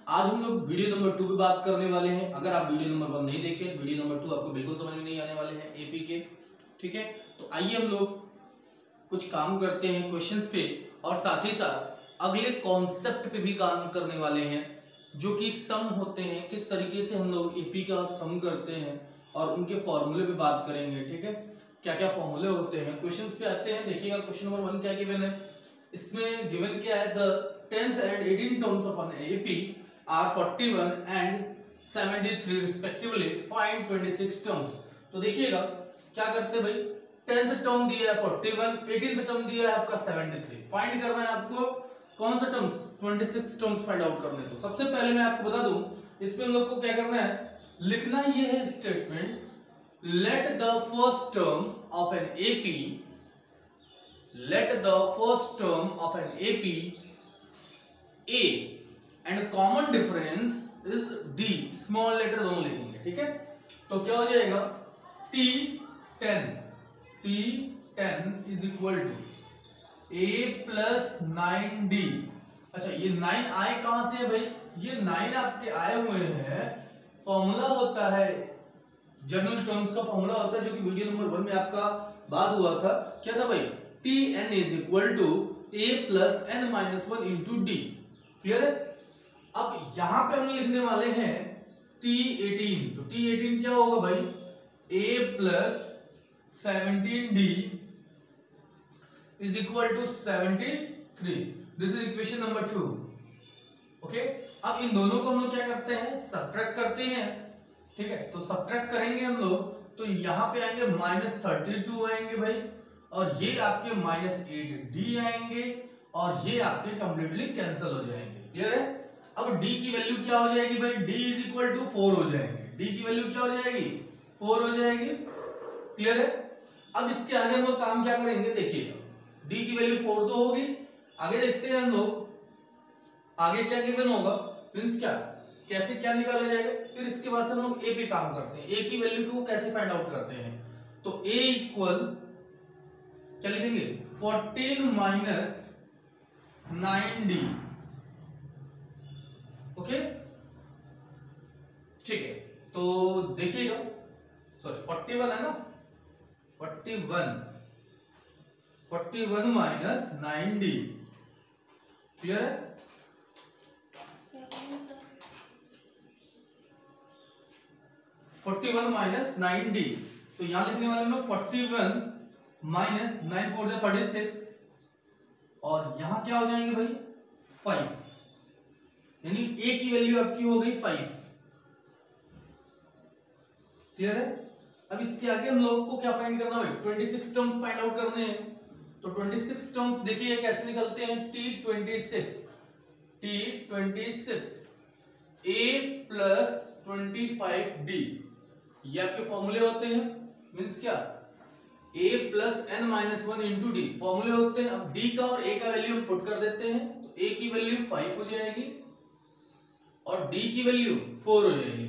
आज हम लोग वीडियो नंबर 2 पे बात करने वाले हैं। अगर आप वीडियो नंबर 1 नहीं देखे तो वीडियो नंबर 2 आपको बिल्कुल समझ में नहीं आने वाले हैं एपी के। ठीक है, तो आइए हम लोग कुछ काम करते हैं क्वेश्चंस पे और साथ ही साथ अगले कॉन्सेप्ट पे भी काम करने वाले हैं, जो कि सम होते हैं, किस तरीके से हम लोग एपी का सम करते हैं और उनके फॉर्मूले पे बात करेंगे। ठीक है, क्या क्या फॉर्मूले होते हैं। क्वेश्चंस पे आते हैं। देखिएगा क्वेश्चन नंबर 1 क्या गिवन है। इसमें गिवन क्या है, the 10th and 18th terms of an AP are 41 and 73 respectively. Find 26 terms. तो देखिएगा क्या करते हैं भाई, 10th टर्म दिया है 41, 18th टर्म दिया है आपका 73। फाइंड करना है आपको कौन सा टर्म्स, 26 टर्म्स फाइंड आउट करने। तो सबसे पहले मैं आपको बता दूं, इसमें हम लोग को क्या करना है, लिखना ये है statement, let the first term of an AP, let the first term of an AP A and common difference is D, small letter दोनों लिखेंगे। ठीक है, तो क्या हो जाएगा, T10 is equal to A plus 9D। अच्छा, ये 9 आए कहां से है भाई, ये 9 आपके आए हुए हैं, फॉर्मूला होता है जनरल टर्म्स का फॉर्मूला होता है, जो कि वीडियो नंबर 1 में आपका बात हुआ था। क्या था भाई, Tn is equal to A plus n minus 1 into D। Clear है। अब यहां पे हम लिखने वाले हैं T18, तो T18 क्या होगा भाई, A plus 17D is equal to 73। This is equation number 2। Okay, अब इन दोनों को हम लोग क्या करते हैं, सब्ट्रैक्ट करते हैं। ठीक है, तो सब्ट्रैक्ट करेंगे हम लोग, तो यहां पे आएंगे -32 आएंगे भाई, और ये आपके -8D आएंगे, और ये आपके कंप्लीटली कैंसिल हो जाएंगे। क्लियर है। अब D की वैल्यू क्या हो जाएगी भाई, D इज इक्वल टू 4 हो जाएंगे। D की वैल्यू क्या हो जाएगी, 4 हो जाएगी। क्लियर है। अब इसके आगे हम लोग काम क्या करेंगे, देखिएगा D की वैल्यू 4 तो होगी, आगे देखते हैं हम लोग आगे क्या गिवन होगा, मींस क्या, कैसे क्या निकाला जाएगा। फिर इसके बाद से हम लोग A पे काम करते हैं, A की वैल्यू को कैसे फाइंड आउट करते हैं। तो A इक्वल क्या लिखेंगे, 14 माइनस 9D। ओके, ठीक है, तो देखिएगा, सॉरी 41 है ना, 41 माइनस 9D। क्लियर है। -9D, तो यहां लिखने वाले में 41 माइनस 9 4 जा 36, और यहां क्या हो जाएंगे भाई 5, यानी A की वैल्यू आपकी हो गई 5। क्लियर है। अब इसके आगे हम लोग को क्या फाइंड करना है, 26 टर्म्स फाइंड आउट करने हैं। तो 26 टर्म्स देखिए कैसे निकलते हैं, T26 A प्लस 25D, ये आपके फॉर्मूले होते हैं। मीन्स क्या, A plus n minus 1 into D फॉर्मूले होते हैं। अब D का और A का वैल्यू पुट कर देते हैं, तो A की वैल्यू 5 हो जाएगी और D की वैल्यू 4 हो जाएगी।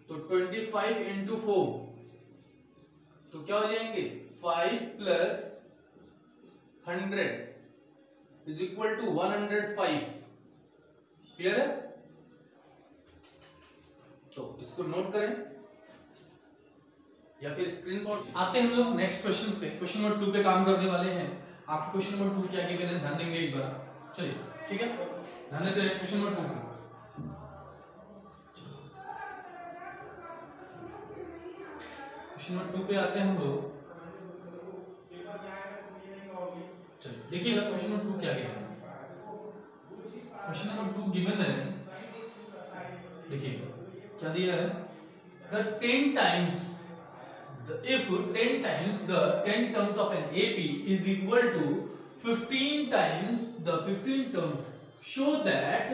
तो 25 इंटू 4, तो क्या हो जाएंगे, 5 plus 100 is equal to 105। Clear है। तो इसको नोट करें या फिर स्क्रीनशॉट। आते हैं हम लोग नेक्स्ट क्वेश्चन पे, क्वेश्चन नंबर 2 पे काम करने वाले हैं। आपके क्वेश्चन नंबर 2 क्या क्या ध्यान देंगे एक बार। चलिए ठीक है, ध्यान देते हैं क्वेश्चन नंबर 2 पे। क्वेश्चन नंबर 2 पे आते हैं हम लोग। चलिए देखिएगा क्वेश्चन नंबर 2 क्या गिवन है। क्वेश्चन नंबर 2 गिवन है, देखिएगा क्या दिया है, the 10 times if 10 times the 10 terms of an AP is equal to 15 times the 15 terms, show that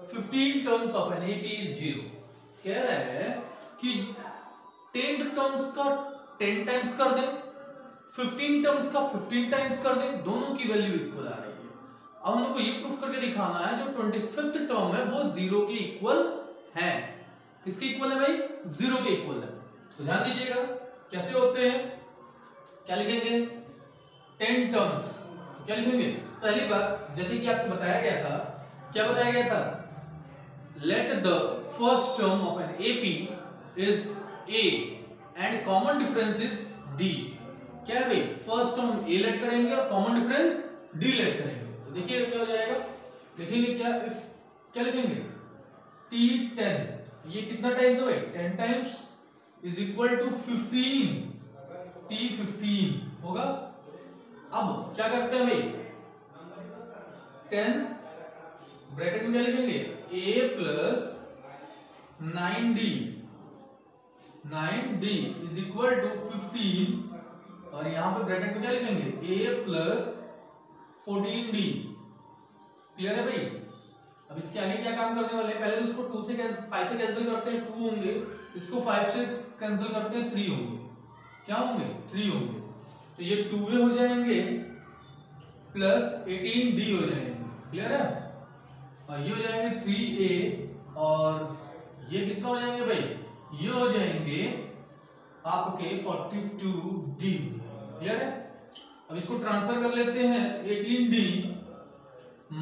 15 terms of an AP is 0। कह रहा है कि 10 टर्म्स का 10 टाइम्स कर दें, 15 टर्म्स का 15 टाइम्स कर दें, दोनों की वैल्यू इक्वल आ रही है। अब हम लोग को ये प्रूफ करके दिखाना है, जो 25th टर्म है वो 0 के इक्वल है। किसके इक्वल है भाई, 0 के इक्वल है। तो ध्यान दीजिएगा कैसे होते हैं, क्या लिखेंगे, 10 टर्म्स, तो क्या लिखेंगे, पहली बात जैसे कि आपको बताया गया था, क्या बताया गया था, let the first term of an AP is A and common difference is D। क्या है भाई, फर्स्ट टर्म A लेट करेंगे और कॉमन डिफरेंस D लेट करेंगे। तो देखिए क्या हो जाएगा, लिखेंगे क्या, इफ क्या लिखेंगे T10, ये कितना टाइम्स है भाई 10 times is equal to 15, T15 होगा। अब क्या करते हैं भाई 10 ब्रैकेट में क्या लिखेंगे A plus 9D is equal to 15 और यहां पे ब्रैकेट में क्या लिखेंगे A प्लस 14D। क्लियर है भाई। अब इसके आगे क्या काम करने वाले हैं, पहले तो इसको 5 से कैंसिल करते हैं 2 होंगे, इसको 5 से कैंसिल करते हैं 3 होंगे। क्या होंगे 3 होंगे। तो ये 2A हो जाएंगे प्लस 18D हो जाएंगे। क्लियर है। और ये हो जाएंगे 3A और ये कितना हो जाएंगे भाई, ये हो जाएंगे आपके 42D। क्लियर है। अब इसको ट्रांसफर कर लेते हैं 18D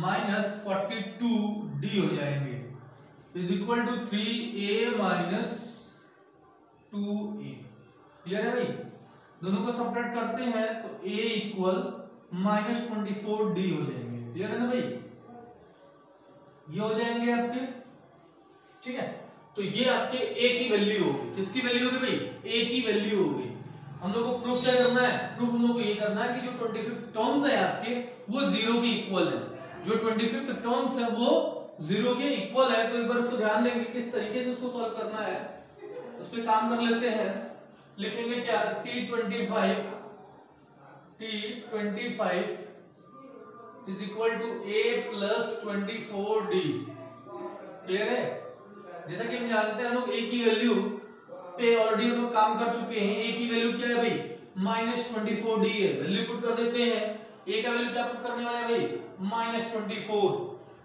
माइनस 42D हो जाएंगे is equal to 3A minus 2A। Clear है भाई। दोनों को सब्ट्रैक्ट करते हैं तो A इक्वल माइनस 24D हो जाएंगे। क्लियर है ना भाई, ये हो जाएंगे आपके। ठीक है, तो ये आपके A की वैल्यू होगी। किसकी वैल्यू होगी भाई, A की वैल्यू होगी। हम लोग को प्रूफ क्या करना है, प्रूफ हम लोग को ये करना है कि जो 25th टर्म्स है आपके वो 0 के इक्वल है। जो 25th टर्म्स है वो 0 के इक्वल है। तो एक बार उसको ध्यान देंगे किस तरीके से उसको सॉल्व करना है, उस पर काम कर लेते हैं। लिखेंगे क्या T25 is equal to A plus 24D। Clear है। जैसा कि हम जानते हैं हम लोग A की वैल्यू पे ऑलरेडी हम लोग काम कर चुके हैं। A की वैल्यू क्या है भाई माइनस 24D है। वैल्यू पुट कर देते हैं। A का वैल्यू क्या पुट करने वाले हैं भाई माइनस 24।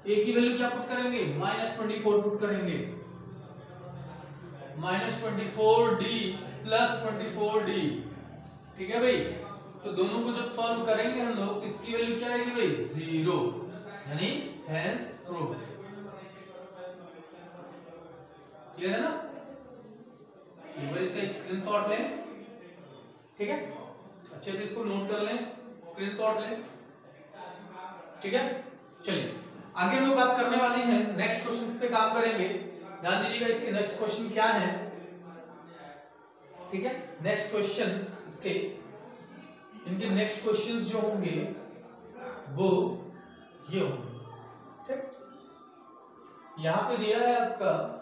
A की वैल्यू क्या पुट करेंगे माइनस 24 पुट करेंगे। Minus 24D plus 24D। ठीक है भाई। तो दोनों को जब सॉल्व करेंगे हम लोग, इसकी वैल्यू क्या आएगी भाई 0, यानी हेंस प्रूव्ड। क्लियर है ना। एक बार इसका स्क्रीनशॉट लें। ठीक है, अच्छे से इसको नोट कर लें, स्क्रीनशॉट लें। ठीक है, चलिए आगे हम लोग बात करने वाले हैं, नेक्स्ट क्वेश्चंस पे काम करेंगे। ध्यान दीजिएगा इसके नेक्स्ट क्वेश्चन क्या है। ठीक है, नेक्स्ट क्वेश्चंस इसके, इनके नेक्स्ट क्वेश्चंस जो होंगे वो ये होंगे। ठीक, यहां पे दिया है आपका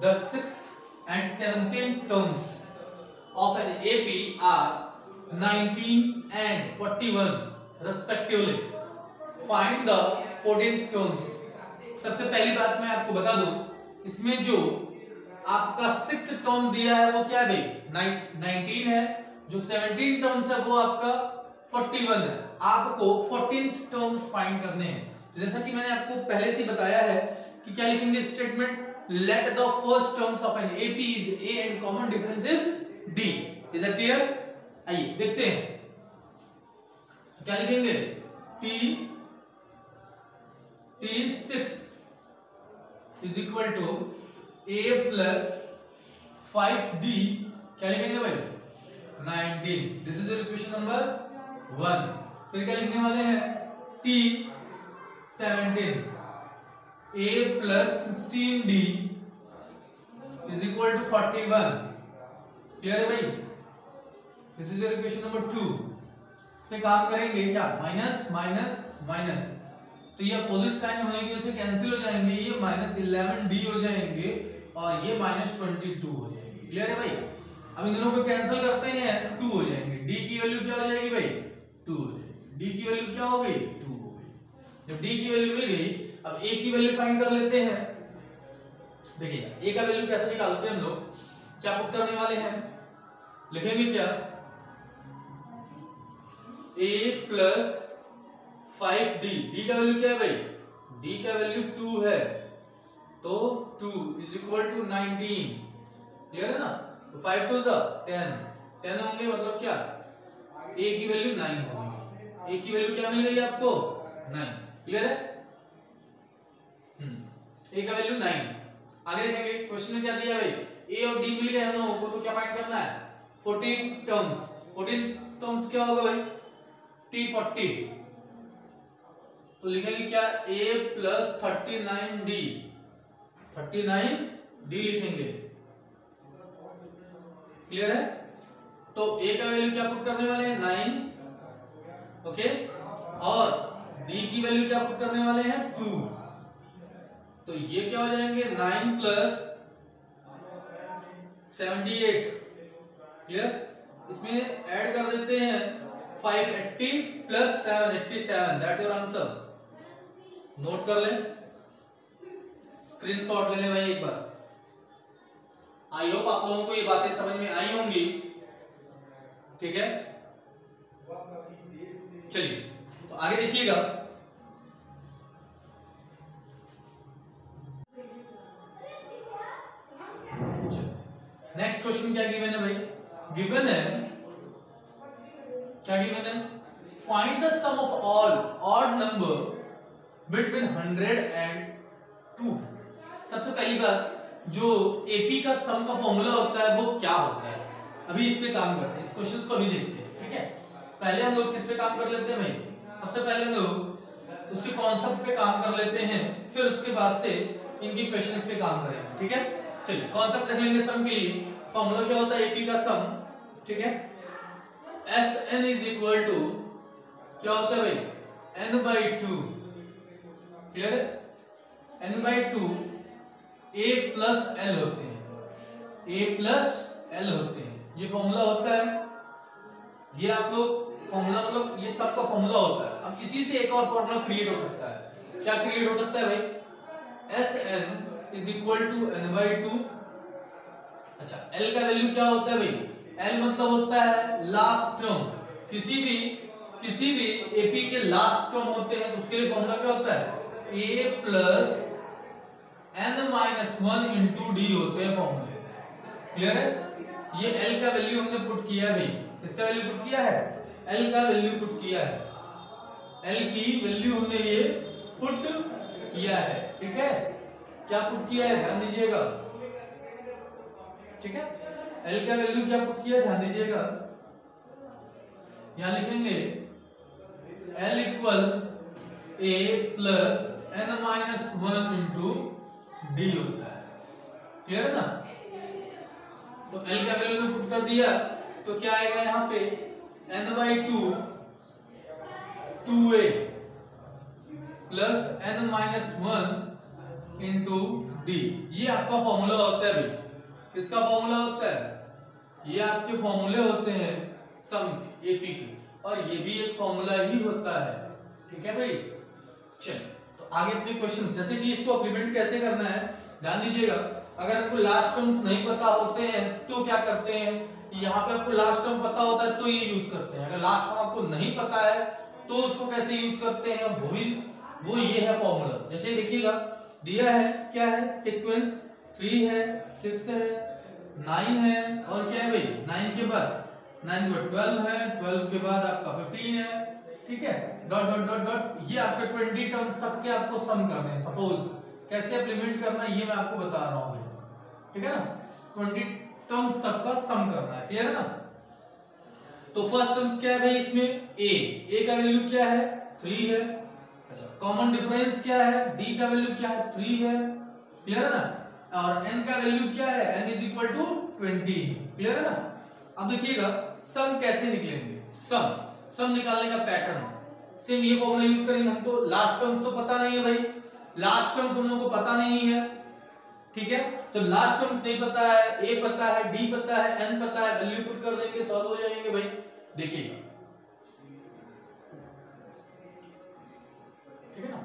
the 6th and 17th terms of an AP are 19 and 41 respectively. Find the 14th terms. सबसे पहली बात मैं आपको बता दूं, इसमें जो आपका 6th टर्म दिया है वो क्या है भाई 19 है, जो 17 टर्म्स है वो आपका 41 है। आपको 14th टर्म्स फाइंड करने हैं। जैसा कि मैंने आपको पहले से बताया है कि क्या लिखेंगे statement, let the first terms of an AP is A and common difference is D. Is that clear? आइए देखते हैं क्या लिखेंगे T6 is equal to A plus 5D। क्या लिखेंगे भाई 19। This is equation number 1। फिर क्या लिखने वाले हैं T17 A plus 16D is equal to 41। Clear है भाई। This is equation number 2। इस पे काम करेंगे क्या माइनस माइनस माइनस, तो ये अपोजिट साइन होने की वजह से कैंसिल हो जाएंगे। ये माइनस 11D हो जाएंगे और ये माइनस 22 हो जाएंगे। क्लियर है भाई। अब इन दोनों को कैंसिल करते हैं 2 हो जाएंगे। D की वैल्यू क्या हो जाएगी भाई 2 हो जाएगी। D की वैल्यू क्या हो गई 2 हो गई। जब D की वैल्यू मिल गई, अब A की वैल्यू फाइंड कर लेते हैं। देखिए A का वैल्यू कैसे निकालते हैं हम लोग, क्या पुट करने वाले हैं, लिखेंगे क्या A प्लस 5D। D का वैल्यू क्या है भाई D का वैल्यू 2 है, तो 2 इज इक्वल टू 19। क्लियर है ना। तो 5 2 10 होंगे, मतलब क्या A की वैल्यू 9 होगी। A की वैल्यू क्या मिल गई आपको 9। क्लियर है। ए का वैल्यू 9। आगे देखेंगे क्वेश्चन में क्या दिया भाई, ए और डी मिल गए हम लोगों को, तो क्या फाइंड करना है 14 टर्म्स। 14 टर्म्स क्या होगा भाई T40, तो लिखेंगे क्या a प्लस 39d, 39d लिखेंगे। क्लियर है? तो a का वैल्यू क्या पुट करने वाले हैं 9, ओके, और d की वैल्यू क्या पुट करने वाले हैं 2, तो ये क्या हो जाएंगे 9 प्लस 78। क्लियर? इसमें ऐड कर देते हैं 580 plus 787, that's your answer. Note कर ले, स्क्रीनशॉट ले ले भाई एक बार। आई होप आप लोगों को ये बातें समझ में आई होंगी। ठीक है, चलिए तो आगे देखिएगा। नेक्स्ट क्वेश्चन क्या गिवन है भाई, गिवन है क्या गिवन है, find the sum of all odd number between 100 and 200। सबसे पहली बात, जो एपी का सम का फॉर्मूला होता है वो क्या होता है, अभी इस पे काम करते हैं, इस क्वेश्चन को अभी देखते हैं। ठीक है, पहले हम लोग किस पे काम कर लेते हैं भाई, सबसे पहले हम लोग उसके कॉन्सेप्ट पे काम कर लेते हैं, फिर उसके बाद से इनकी क्वेश्चंस पे काम करेंगे। ठीक है, चलिए कॉन्सेप्ट देख लेंगे सम के लिए। फॉर्मूला क्या होता है एपी का सम, ठीक है, Sn इज इक्वल टू क्या होता है भाई n/2। क्लियर है, n/2 a प्लस l होते हैं, a प्लस l होते हैं, ये फॉर्मूला होता है। ये आप लोग फॉर्मूला मतलब ये सब का फॉर्मूला होता है। अब इसी से एक और फॉर्मूला क्रिएट हो सकता है, क्या क्रिएट हो सकता है भाई, Sn is equal to n/2। अच्छा, l का वैल्यू क्या होता है भाई, l मतलब होता है लास्ट टर्म, किसी भी एपी के लास्ट टर्म होते हैं, उसके लिए फॉर्मूला क्या होता है a plus n-1 into D होते हैं फॉर्मूले। क्लियर है, ये l का वैल्यू हमने पुट किया है भाई, इसका वैल्यू पुट किया है, l का वैल्यू पुट किया है, l की वैल्यू हमने ये पुट किया है। ठीक है, क्या पुट किया है ध्यान दीजिएगा। ठीक है, l का वैल्यू क्या पुट किया ध्यान दीजिएगा, यहां लिखेंगे l equal a plus n-1 into D होता है। क्लियर है ना, तो l का वैल्यू में पुट कर दिया तो क्या आएगा यहाँ पे n/2 2a plus n-1 into D, ये आपका फॉर्मूला होता है भाई। किसका फॉर्मूला होता है, ये आपके फॉर्मूले होते हैं सम एपी के, और ये भी एक फॉर्मूला ही होता है। ठीक है भाई, चलिए तो आगे अपने क्वेश्चन, जैसे कि इसको इंप्लीमेंट कैसे करना है ध्यान दीजिएगा। अगर आपको लास्ट टर्म्स नहीं पता होते हैं तो क्या करते हैं, यहाँ पे आपको लास्ट टर्म पता होता है तो ये यूज करते हैं, अगर लास्ट टर्म आपको नहीं पता है तो उसको कैसे यूज करते हैं, वो ये है फॉर्मूला। जैसे देखिएगा दिया है, क्या है सीक्वेंस 3 है, 6 है, 9 है, और क्या है भाई 9 के बाद 12 है, 12 के बाद आपका 15 है। ठीक है, डॉट डॉट डॉट डॉट, ये आपके 20 टर्म्स तक के आपको सम करने हैं। सपोज कैसे इंप्लीमेंट करना है ये मैं आपको बता रहा हूँ। ठीक है ना, 20 टर्म्स तक का सम करना है। क्लियर है ना, तो फर्स्ट टर्म्स क्या है भाई इसमें a का वैल्यू क्या है 3 है। अच्छा, कॉमन डिफरेंस क्या है, d का वैल्यू क्या है 3 है। क्लियर है ना, और n का वैल्यू क्या है, n is equal to 20। Clear है ना, अब देखिएगा सम कैसे निकलेंगे, सम निकालने का पैटर्न सेम ये फॉर्मूला यूज करेंगे। हमको लास्ट टर्म्स तो पता नहीं है भाई, लास्ट टर्म्स हम लोगों को पता नहीं है। ठीक है, तो लास्ट टर्म्स नहीं पता है, a पता है, d पता है, n पता है, वैल्यू पुट कर देंगे, सॉल्व हो जाएंगे भाई। देखिए ठीक है ना,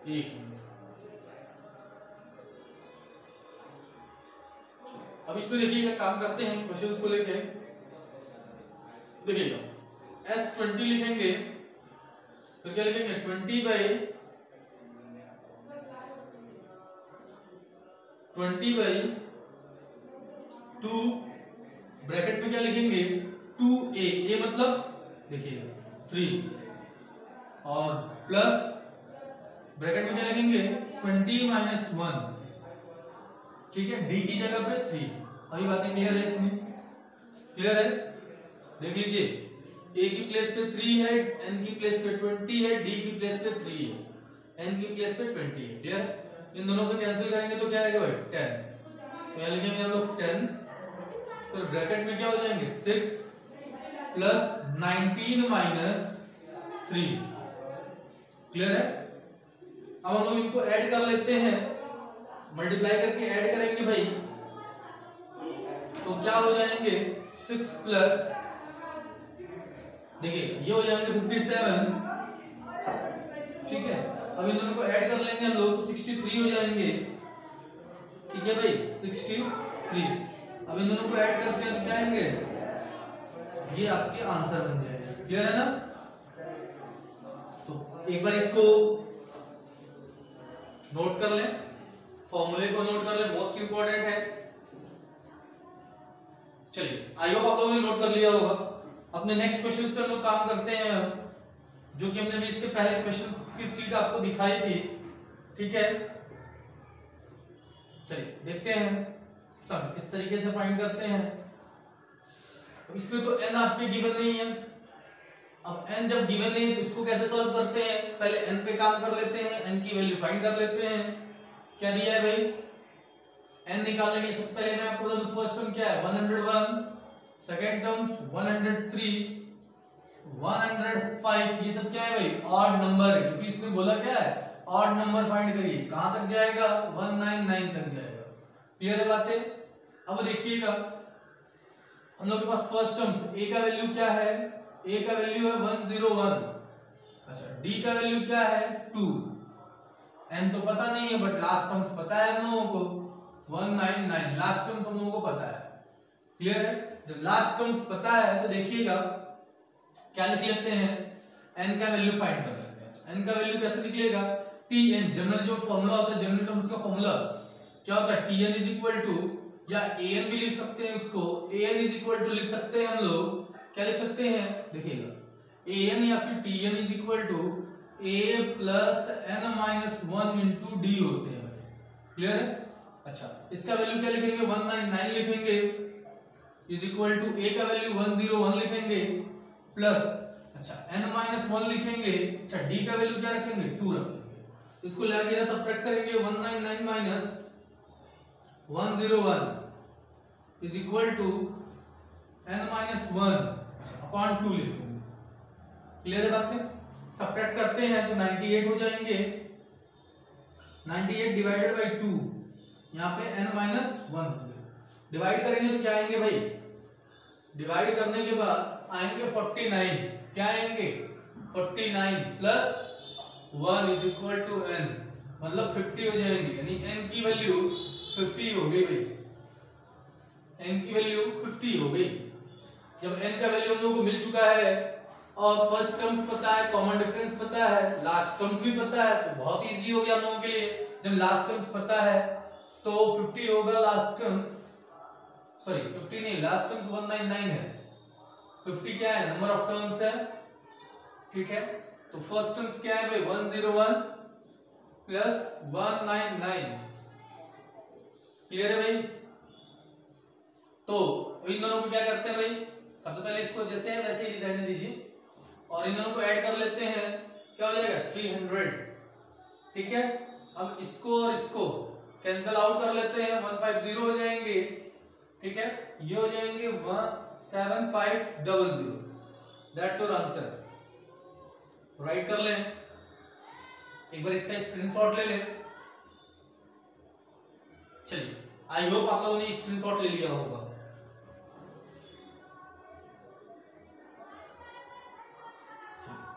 एक मिनट, अब इसमें देखिएगा काम करते हैं क्वेश्चंस को लेके। देखिएगा S20 लिखेंगे तो क्या लिखेंगे 20/2 ब्रैकेट में क्या लिखेंगे 2a, a मतलब देखिएगा 3, और प्लस ब्रैकेट में क्या लिखेंगे 20 माइनस 1, ठीक है, डी की जगह पे 3। अभी बातें क्लियर है? इतनी क्लियर है? देख लीजिए, ए की प्लेस पे 3 है, एन की प्लेस पे 20 है, डी की प्लेस पे 3 है, एन की प्लेस पे 20 है। क्लियर? इन दोनों से कैंसिल करेंगे तो क्या आएगा भाई? 10। तो यहाँ लिखेंगे हम लोग 10, फिर ब्रैकेट में क्या हो जाएंगे? 6 प्लस 19 माइनस 3। क्लियर है? अब हम लोग इनको ऐड कर लेते हैं, मल्टीप्लाई करके ऐड करेंगे भाई, तो क्या हो जाएंगे? 6 प्लस, देखिए ये हो जाएंगे 57, ठीक है। अब इन दोनों को ऐड कर लेंगे हम लोग तो 63 हो जाएंगे, ठीक है भाई, 63। अब इन दोनों को ऐड करके हम क्या आएंगे? ये आपके आंसर बन जाएगा। क्लियर है ना? तो एक बार इसको नोट कर लें, फॉर्मूले को नोट कर लें, मोस्ट इंपॉर्टेंट है। चलिए, आई होप आप लोगों ने नोट कर लिया होगा। अपने नेक्स्ट क्वेश्चन पे हम लोग काम करते हैं, जो कि हमने भी इसके पहले क्वेश्चन की सीट आपको दिखाई थी, ठीक है। चलिए देखते हैं सम किस तरीके से फाइंड करते हैं। इसमें तो n आपके गिवन नहीं है। अब n जब गिवन नहीं है तो इसको कैसे सॉल्व करते हैं? पहले n पे काम कर लेते हैं, n की वैल्यू फाइंड कर लेते हैं। क्या दिया है भाई? n निकालने के लिए सबसे पहले मैं आपको बता दूं, फर्स्ट टर्म क्या है? 101, सेकंड टर्म 103, 105, ये सब क्या है भाई? ऑड नंबर है, क्योंकि इसमें बोला क्या है? ऑड नंबर फाइंड करिए। कहां तक जाएगा? 199 तक जाएगा। क्लियर है बातें? अब देखिएगा, हम लोग के पास फर्स्ट टर्म्स a का वैल्यू क्या है? a का वैल्यू है 101। अच्छा, d का वैल्यू क्या है? 2। n तो पता नहीं है, बट लास्ट टर्म्स पता है हम लोगों को, 199। लास्ट टर्म्स हम लोगों को पता है। क्लियर है? जब लास्ट टर्म्स पता है तो देखिएगा क्या लिख लेते हैं, n का वैल्यू फाइंड कर लेते हैं। n का वैल्यू कैसे निकलेगा? tn, जनरल जो फॉर्मूला होता है, जनरल टर्म्स का फॉर्मूला क्या होता है? tn इज इक्वल टू, या an भी लिख सकते हैं उसको, an इज इक्वल टू लिख सकते हैं हम लोग, क्या लिख सकते हैं? देखिएगा, an या फिर tn is equal to a plus n minus 1 into D होते हैं। क्लियर है? अच्छा, इसका वैल्यू क्या लिखेंगे? 199 लिखेंगे, इज इक्वल टू a का वैल्यू 101 लिखेंगे, प्लस अच्छा n माइनस 1 लिखेंगे। अच्छा, d का वैल्यू क्या रखेंगे? 2 रखेंगे। इसको लाके इधर सब्ट्रैक्ट करेंगे, 199 minus 101 is equal to n minus 1 upon 2 लिख देंगे। क्लियर है बात में? सब्ट्रैक्ट करते हैं तो 98 हो जाएंगे, 98 डिवाइडेड बाई 2, यहाँ पे n माइनस 1 होंगे। डिवाइड करेंगे तो क्या आएंगे भाई? डिवाइड करने के बाद आएंगे 49। क्या आएंगे? 49 plus 1 is equal to n, मतलब 50 हो जाएंगे। यानी n की वैल्यू 50 हो गई भाई, n की वैल्यू 50 हो गई। जब n का वैल्यू हम लोगों को मिल चुका है और फर्स्ट टर्म्स पता है, कॉमन डिफरेंस पता है, लास्ट टर्म्स भी पता है, तो बहुत इजी हो गया हम लोगों के लिए। जब लास्ट टर्म्स पता है तो 50 होगा लास्ट टर्म्स, सॉरी 50 नहीं, लास्ट टर्म्स 199 है, 50 क्या है? नंबर ऑफ टर्म्स है। ठीक है, तो फर्स्ट टर्म्स क्या है भाई? 101 प्लस 199। क्लियर है भाई? तो इन दोनों को क्या करते हैं भाई? सबसे पहले इसको जैसे है वैसे ही रहने दीजिए और इन दोनों को ऐड कर लेते हैं। क्या हो जाएगा? 300। ठीक है, अब इसको और इसको कैंसिल आउट कर लेते हैं, 150 हो जाएंगे। ठीक है, ये हो जाएंगे 17500। That's your answer. राइट कर लें, एक बार इसका स्क्रीनशॉट ले लें। चलिए, आई होप आप लोगों ने स्क्रीनशॉट ले लिया होगा।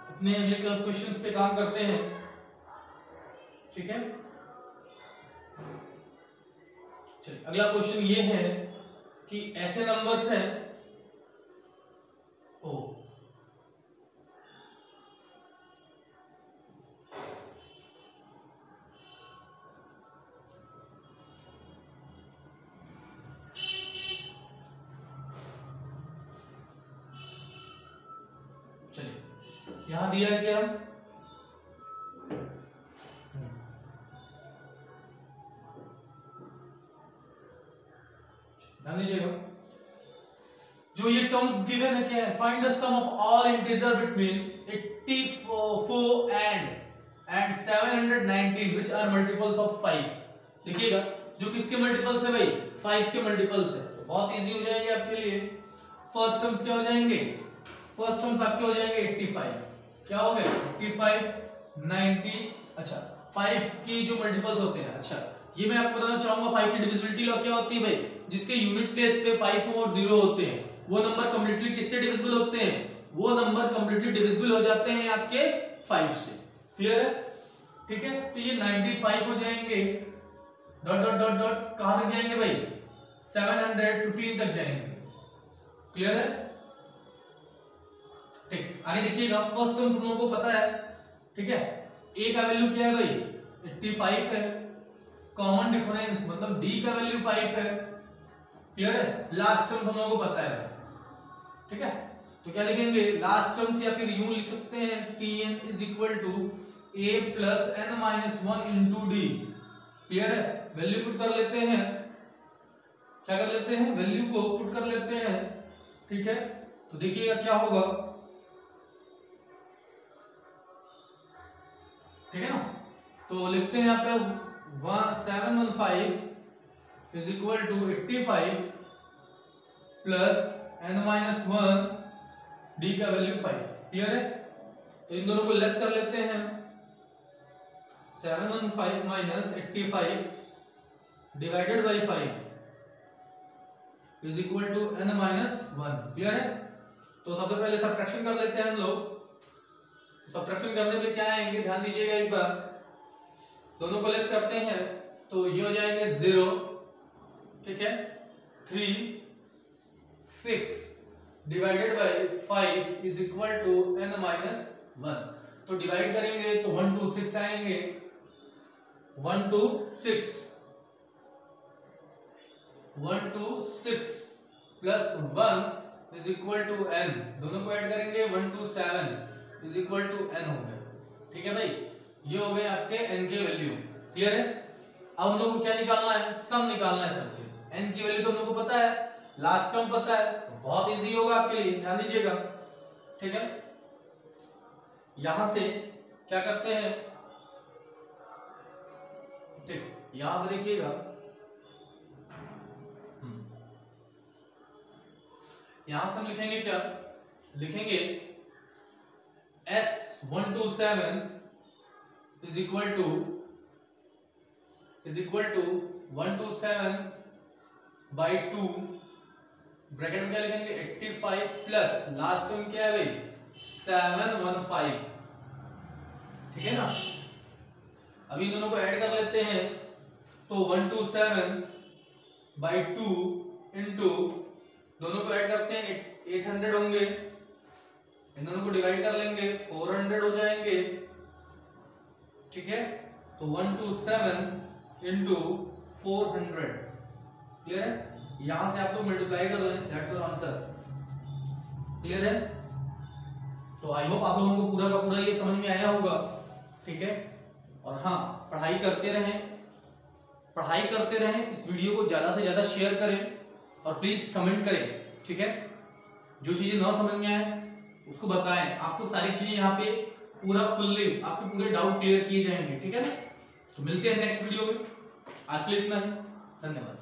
अपने अगले क्वेश्चंस पे काम करते हैं। ठीक है, चलिए अगला क्वेश्चन ये है कि ऐसे नंबर्स हैं ओ यहां दिया है क्या? ध्यान दीजिएगा। जो ये टर्म्स गिवन है क्या है, find the sum of all integer between 84 and 719 which are multiples of 5। देखिएगा जो किसके मल्टीपल्स है भाई, 5 के मल्टीपल्स है। बहुत इजी हो जाएंगे आपके लिए। फर्स्ट टर्म्स क्या हो जाएंगे, फर्स्ट टर्म्स आपके हो जाएंगे 85। क्या हो गए 85 90। अच्छा 5 की जो मल्टीपल्स होते हैं, अच्छा ये मैं आपको बताना चाहूंगा 5 की डिविजिबिलिटी लॉ क्या होती है भाई, जिसके यूनिट प्लेस पे 5 और 0 होते हैं वो नंबर कंप्लीटली किससे डिविजिबल होते हैं, वो नंबर कंप्लीटली डिविजिबल हो जाते हैं आपके 5 से। क्लियर है, ठीक है। तो ये 95 हो जाएंगे, डॉट डॉट डॉट डॉट कहां तक जाएंगे भाई, 715 तक जाएंगे। क्लियर है, ठीक। आगे देखिएगा फर्स्ट टर्म हम लोगों को पता है, ठीक है। ए का वैल्यू क्या है भाई 85 है, कॉमन डिफरेंस मतलब डी का वैल्यू 5 है। क्लियर है, लास्ट टर्म हम लोगों को पता है, ठीक है। तो क्या लिखेंगे लास्ट टर्म्स, या फिर यूं लिख सकते हैं tn is equal to a plus n minus 1 into D. Clear है, वैल्यू पुट कर लेते हैं, क्या कर लेते हैं, वैल्यू को पुट कर लेते हैं, ठीक है। तो देखिएगा क्या होगा, ठीक है ना। तो लिखते हैं यहाँ पे 715 is equal to 85 plus n minus 1 D का वैल्यू 5। क्लियर है, तो इन दोनों को लेस कर लेते हैं, 715 minus 85 divided by 5 is equal to n minus 1। Clear है, तो सबसे पहले सब्ट्रैक्शन कर लेते हैं हम लोग। सब्ट्रैक्शन करने में क्या आएंगे, ध्यान दीजिएगा एक बार, दोनों को लेस करते हैं तो ये हो जाएंगे 0, ठीक है, 3 6 divided by 5 is equal to n minus 1। तो डिवाइड करेंगे तो 1 2 6 आएंगे, 1 2 6 1 2 6 plus 1 is equal to n, दोनों को ऐड करेंगे 1 2 7 इज इक्वल टू n हो गए। ठीक है भाई, ये हो गए आपके n के वैल्यू। क्लियर है, अब हम लोग को क्या निकालना है, सम निकालना है सबके। n की वैल्यू तो हम लोग को पता है, लास्ट टर्म पता है, तो बहुत इजी होगा आपके लिए, ध्यान दीजिएगा, ठीक है। यहां से क्या करते हैं, ठीक, यहां से देखिएगा, यहां से हम लिखेंगे क्या, लिखेंगे S127 is equal to 127 by 2, bracket में क्या लिखेंगे 85 प्लस लास्ट टर्म क्या है भाई 715। ठीक है ना, अभी इन दोनों को ऐड कर लेते हैं तो 127 बाई 2 इंटू, दोनों को ऐड करते हैं 800 होंगे, इन दोनों को डिवाइड कर लेंगे 400 हो जाएंगे। ठीक है, तो 127 इंटू 400। क्लियर है, यहां से आप लोग मल्टीप्लाई कर लें, दैट्स योर आंसर। क्लियर है, तो आई होप आप लोगों को पूरा का पूरा ये समझ में आया होगा। ठीक है, और हाँ, पढ़ाई करते रहें, इस वीडियो को ज्यादा से ज्यादा शेयर करें और प्लीज कमेंट करें। ठीक है, जो चीजें ना समझ में आए उसको बताएं, आपको सारी चीजें यहाँ पे पूरा फुल्ली आपके पूरे डाउट क्लियर किए जाएंगे। ठीक है ना, तो मिलते हैं नेक्स्ट वीडियो में, आज के लिए इतना ही, धन्यवाद।